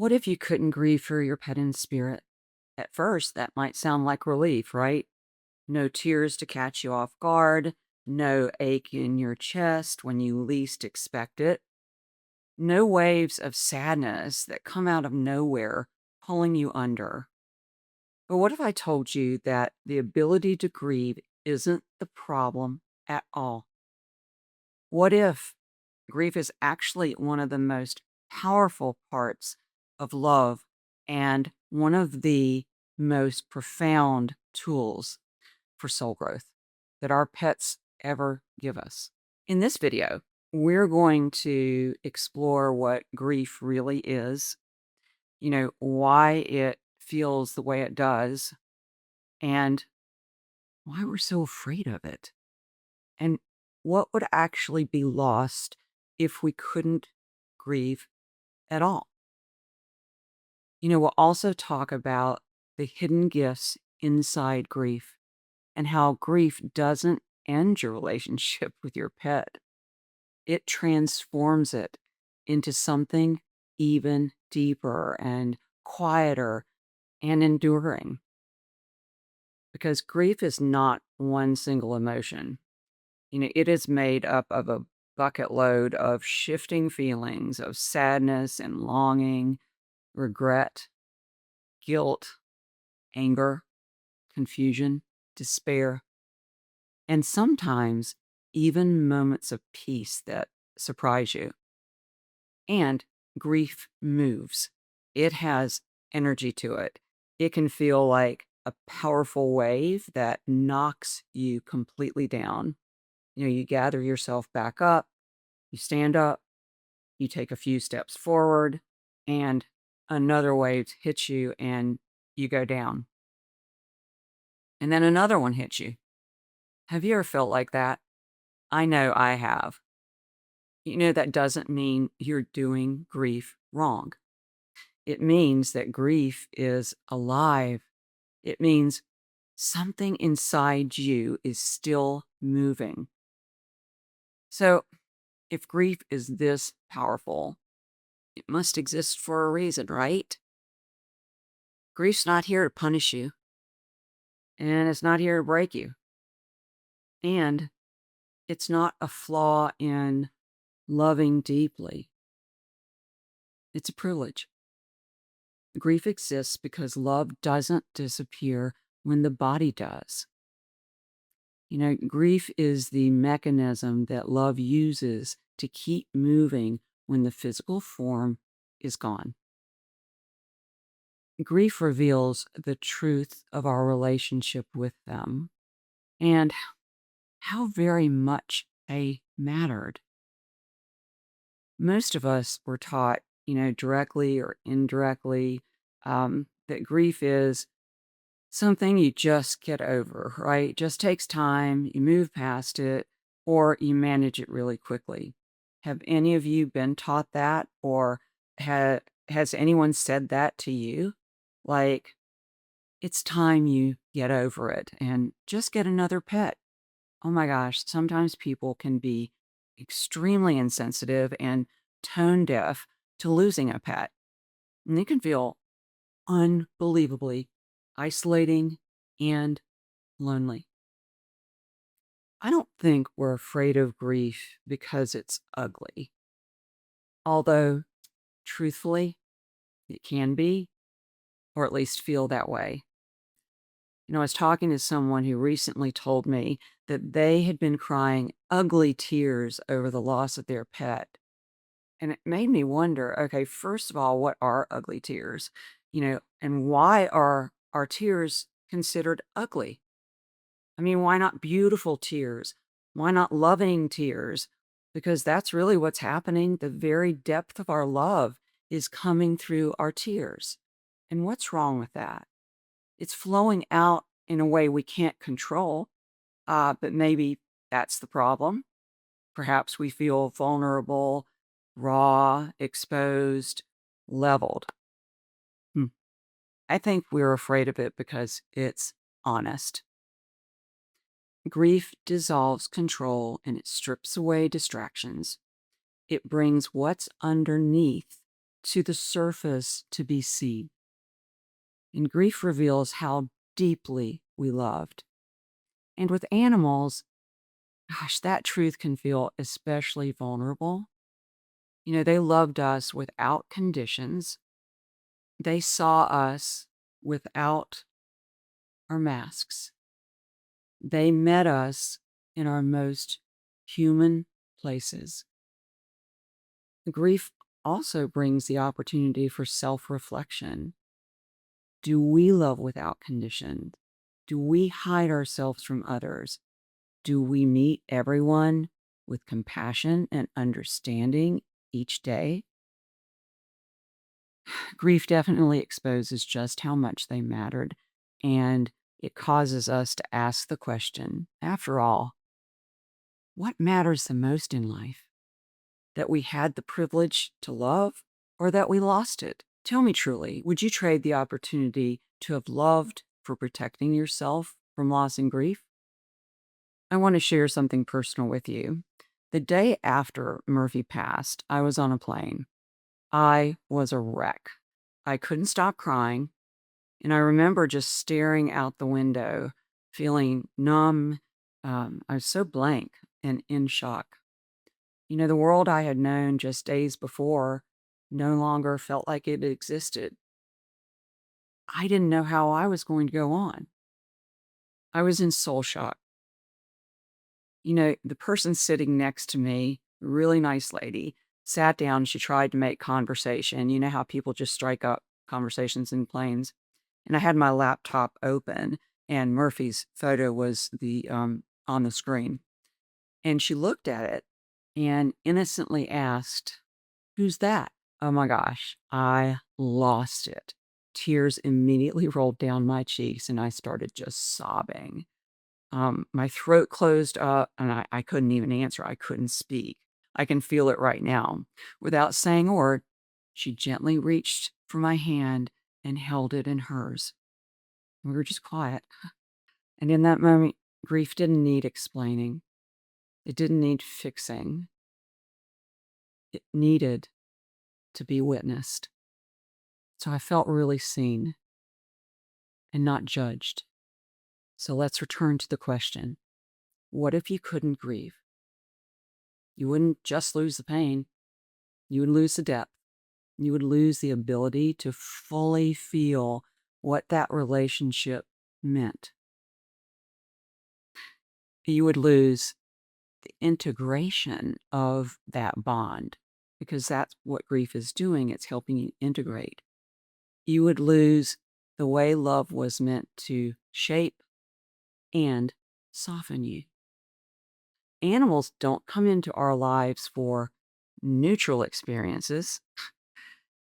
What if you couldn't grieve for your pet in spirit? At first, that might sound like relief, right? No tears to catch you off guard, no ache in your chest when you least expect it, no waves of sadness that come out of nowhere, pulling you under. But what if I told you that the ability to grieve isn't the problem at all? What if grief is actually one of the most powerful parts of love and one of the most profound tools for soul growth that our pets ever give us? In this video, we're going to explore what grief really is, why it feels the way it does, and why we're so afraid of it, and what would actually be lost if we couldn't grieve at all. We'll also talk about the hidden gifts inside grief and how grief doesn't end your relationship with your pet. It transforms it into something even deeper and quieter and enduring. Because grief is not one single emotion. It is made up of a bucket load of shifting feelings of sadness and longing, regret, guilt, anger, confusion, despair, and sometimes even moments of peace that surprise you. And grief moves. It has energy to it. It can feel like a powerful wave that knocks you completely down. You gather yourself back up, you stand up, you take a few steps forward, and another wave hits you and you go down. And then another one hits you. Have you ever felt like that? I know I have. That doesn't mean you're doing grief wrong. It means that grief is alive. It means something inside you is still moving. So, if grief is this powerful, it must exist for a reason, right? Grief's not here to punish you, and it's not here to break you. And it's not a flaw in loving deeply. It's a privilege. Grief exists because love doesn't disappear when the body does. Grief is the mechanism that love uses to keep moving when the physical form is gone. Grief reveals the truth of our relationship with them and how very much they mattered. Most of us were taught, directly or indirectly, that grief is something you just get over, right? It just takes time, you move past it, or you manage it really quickly. Have any of you been taught that, or has anyone said that to you? Like, it's time you get over it and just get another pet. Oh my gosh, sometimes people can be extremely insensitive and tone deaf to losing a pet. And it can feel unbelievably isolating and lonely. I don't think we're afraid of grief because it's ugly. Although, truthfully, it can be, or at least feel that way. I was talking to someone who recently told me that they had been crying ugly tears over the loss of their pet. And it made me wonder, okay, first of all, what are ugly tears? And why are our tears considered ugly? I mean, why not beautiful tears? Why not loving tears? Because that's really what's happening. The very depth of our love is coming through our tears. And what's wrong with that? It's flowing out in a way we can't control, but maybe that's the problem. Perhaps we feel vulnerable, raw, exposed, leveled. Hmm. I think we're afraid of it because it's honest. Grief dissolves control and it strips away distractions. It brings what's underneath to the surface to be seen. And grief reveals how deeply we loved. And with animals, gosh, that truth can feel especially vulnerable. They loved us without conditions. They saw us without our masks. They met us in our most human places. Grief also brings the opportunity for self-reflection. Do we love without condition? Do we hide ourselves from others? Do we meet everyone with compassion and understanding each day? Grief definitely exposes just how much they mattered, and it causes us to ask the question, after all, what matters the most in life? That we had the privilege to love or that we lost it? Tell me truly, would you trade the opportunity to have loved for protecting yourself from loss and grief? I want to share something personal with you. The day after Murphy passed, I was on a plane. I was a wreck. I couldn't stop crying, and I remember just staring out the window, feeling numb. I was so blank and in shock. The world I had known just days before no longer felt like it existed. I didn't know how I was going to go on. I was in soul shock. The person sitting next to me, a really nice lady, sat down. She tried to make conversation. You know how people just strike up conversations in planes? And I had my laptop open, and Murphy's photo was on the screen. And she looked at it and innocently asked, "Who's that?" Oh my gosh, I lost it. Tears immediately rolled down my cheeks, and I started just sobbing. My throat closed up, and I couldn't even answer. I couldn't speak. I can feel it right now. Without saying a word, she gently reached for my hand and held it in hers. We were just quiet. And in that moment, grief didn't need explaining. It didn't need fixing. It needed to be witnessed. So I felt really seen and not judged. So let's return to the question. What if you couldn't grieve? You wouldn't just lose the pain. You would lose the depth. You would lose the ability to fully feel what that relationship meant. You would lose the integration of that bond, because that's what grief is doing. It's helping you integrate. You would lose the way love was meant to shape and soften you. Animals don't come into our lives for neutral experiences,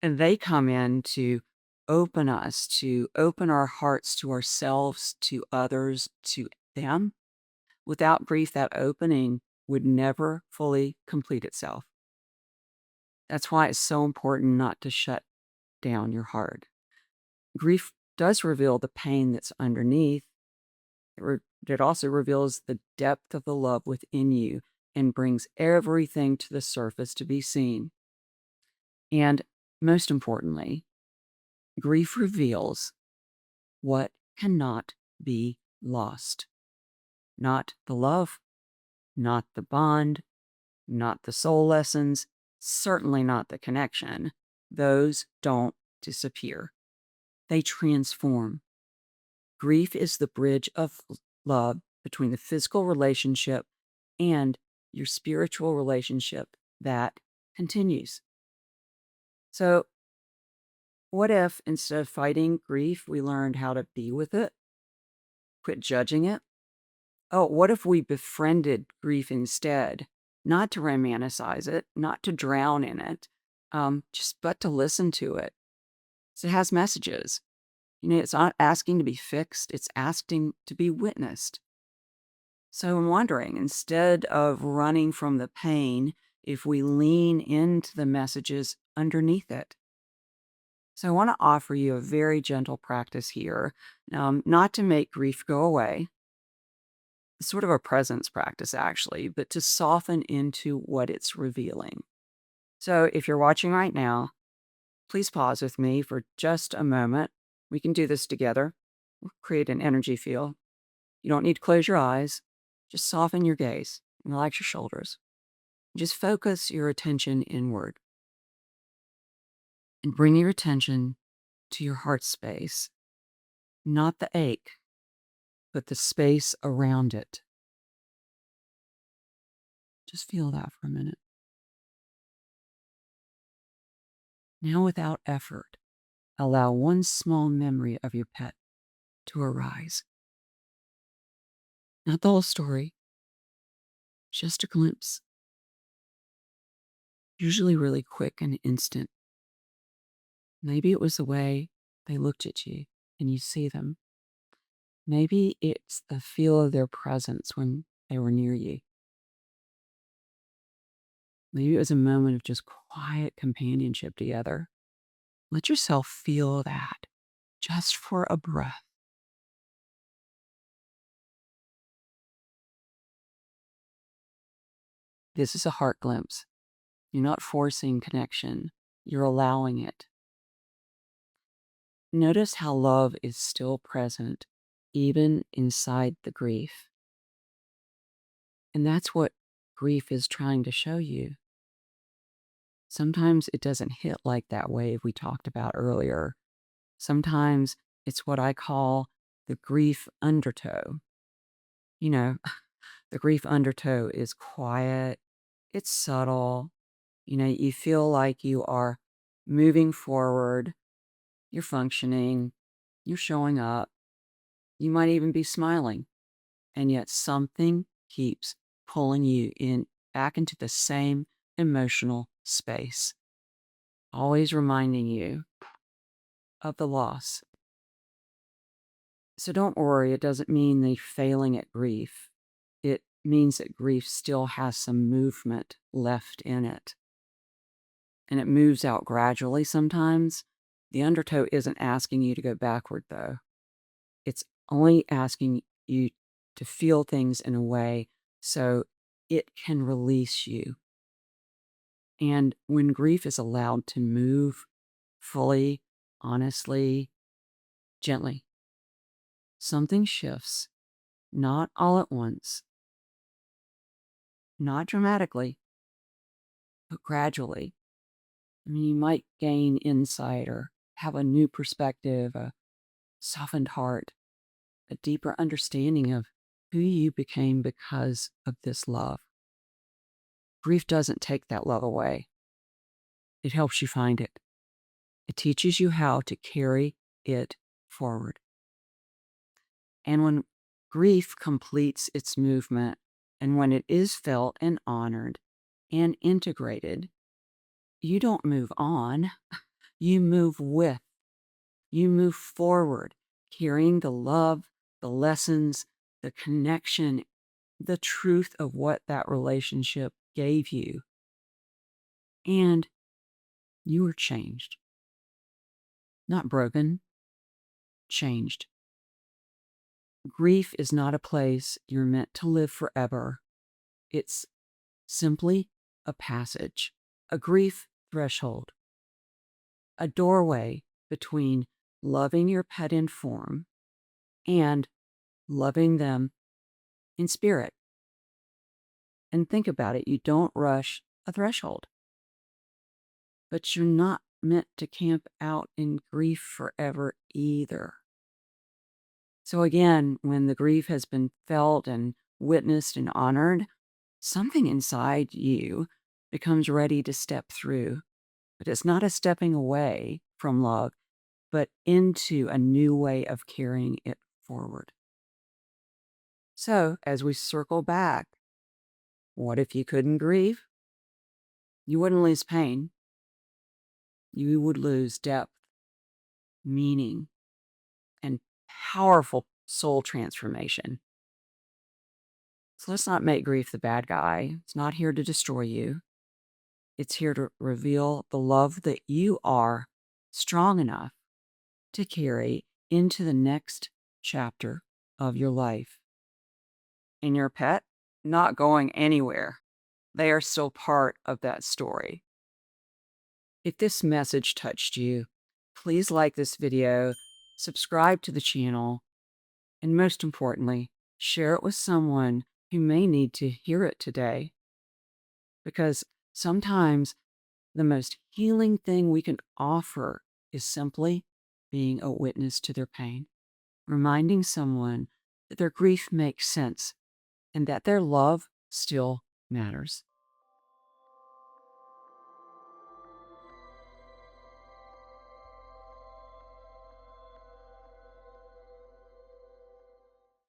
and they come in to open us, to open our hearts to ourselves, to others, to them. Without grief, that opening would never fully complete itself. That's why it's so important not to shut down your heart. Grief does reveal the pain that's underneath. It also reveals the depth of the love within you and brings everything to the surface to be seen. And most importantly, grief reveals what cannot be lost. Not the love, not the bond, not the soul lessons, certainly not the connection. Those don't disappear. They transform. Grief is the bridge of love between the physical relationship and your spiritual relationship that continues. So, what if instead of fighting grief, we learned how to be with it, quit judging it? Oh, what if we befriended grief instead? Not to romanticize it, not to drown in it, but to listen to it. So it has messages. It's not asking to be fixed, it's asking to be witnessed. So I'm wondering, instead of running from the pain, if we lean into the messages underneath it. So I want to offer you a very gentle practice here, not to make grief go away. It's sort of a presence practice, actually, but to soften into what it's revealing. So if you're watching right now, Please pause with me for just a moment. We can do this together. We'll create an energy field. You don't need to close your eyes. Just soften your gaze and relax your shoulders. Just focus your attention inward and bring your attention to your heart space, not the ache, but the space around it. Just feel that for a minute. Now, without effort, allow one small memory of your pet to arise. Not the whole story, just a glimpse. Usually really quick and instant. Maybe it was the way they looked at you and you see them. Maybe it's the feel of their presence when they were near you. Maybe it was a moment of just quiet companionship together. Let yourself feel that just for a breath. This is a heart glimpse. You're not forcing connection, you're allowing it. Notice how love is still present, even inside the grief. And that's what grief is trying to show you. Sometimes it doesn't hit like that wave we talked about earlier. Sometimes it's what I call the grief undertow. You know, the grief undertow is quiet, it's subtle. You feel like you are moving forward, you're functioning, you're showing up, you might even be smiling, and yet something keeps pulling you in back into the same emotional space, always reminding you of the loss. So don't worry, it doesn't mean they're failing at grief. It means that grief still has some movement left in it. And it moves out gradually sometimes. The undertow isn't asking you to go backward, though. It's only asking you to feel things in a way so it can release you. And when grief is allowed to move fully, honestly, gently, something shifts, not all at once, not dramatically, but gradually. I mean, you might gain insight or have a new perspective, a softened heart, a deeper understanding of who you became because of this love. Grief doesn't take that love away. It helps you find it. It teaches you how to carry it forward. And when grief completes its movement, and when it is felt and honored and integrated, you don't move on, you move with, you move forward, carrying the love, the lessons, the connection, the truth of what that relationship gave you. And you were changed. Not broken, changed. Grief is not a place you're meant to live forever. It's simply a passage, a grief threshold, a doorway between loving your pet in form and loving them in spirit. And think about it, you don't rush a threshold, but you're not meant to camp out in grief forever either. So again, when the grief has been felt and witnessed and honored, something inside you becomes ready to step through. But it's not a stepping away from love, but into a new way of carrying it forward. So as we circle back, what if you couldn't grieve? You wouldn't lose pain. You would lose depth, meaning, and powerful soul transformation. So let's not make grief the bad guy. It's not here to destroy you. It's here to reveal the love that you are strong enough to carry into the next chapter of your life. And your pet, not going anywhere. They are still part of that story. If this message touched you, please like this video, subscribe to the channel, and most importantly, share it with someone who may need to hear it today. Because sometimes the most healing thing we can offer is simply being a witness to their pain, reminding someone that their grief makes sense and that their love still matters.